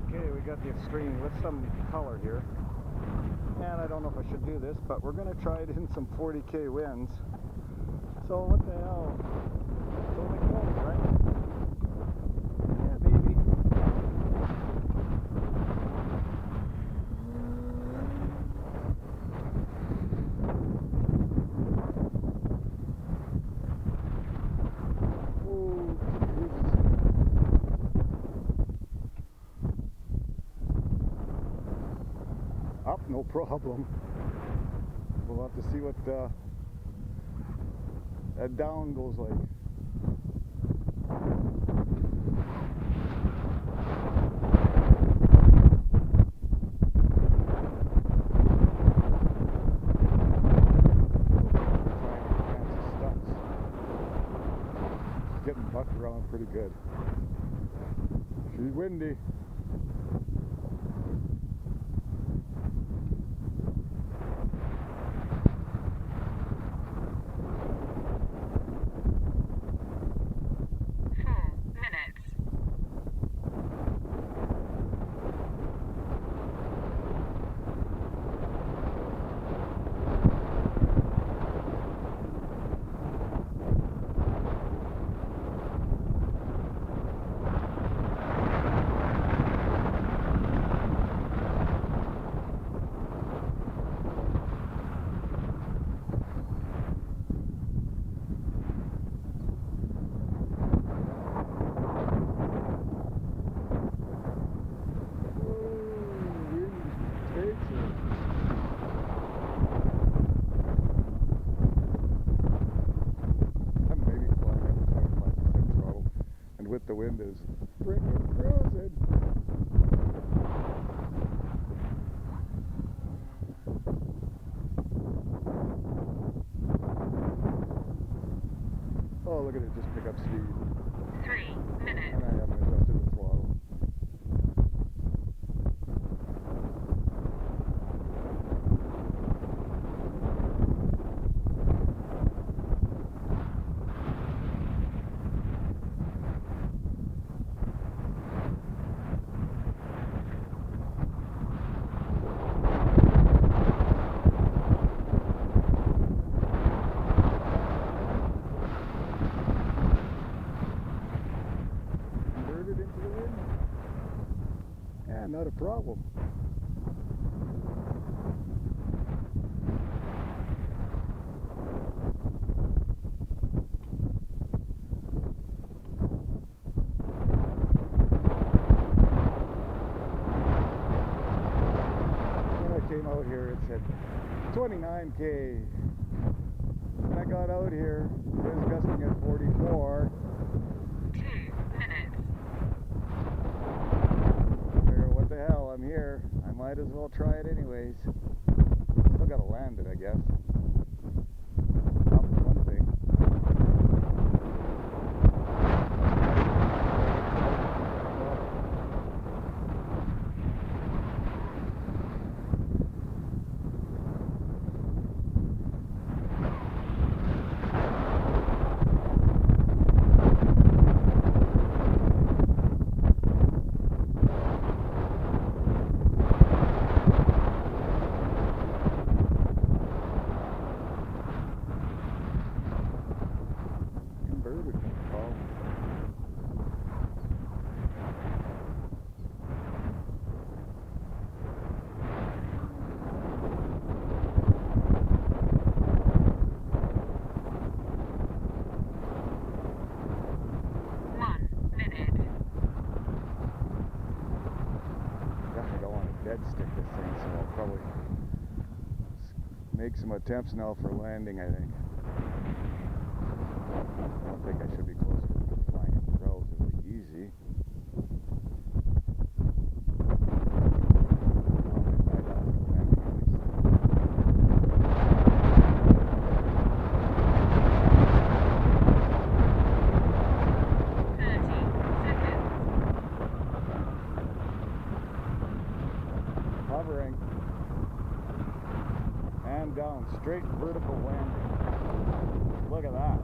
Okay, we got the Extreme with some color here. And I don't know if I should do this, but we're going to try it in some 40k winds. So what the hell? It's only cold, right? Yeah, baby. Up, no problem. We'll have to see what that down goes like. She's getting bucked around pretty good. She's windy. With the wind is freaking cruising. Oh, look at it just pick up speed. 3 minutes. And I haven't adjusted the throttle. Yeah, not a problem. When I came out here, it said 29k. When I got out here, it was gusting at 44. I'm here. I might as well try it anyways. Still gotta land it, I guess. That's one thing. Dead stick this thing, so I'll probably make some attempts now for landing, I think. I don't think I should be closer to flying it relatively easy. Hovering and down, straight vertical landing. Look at that.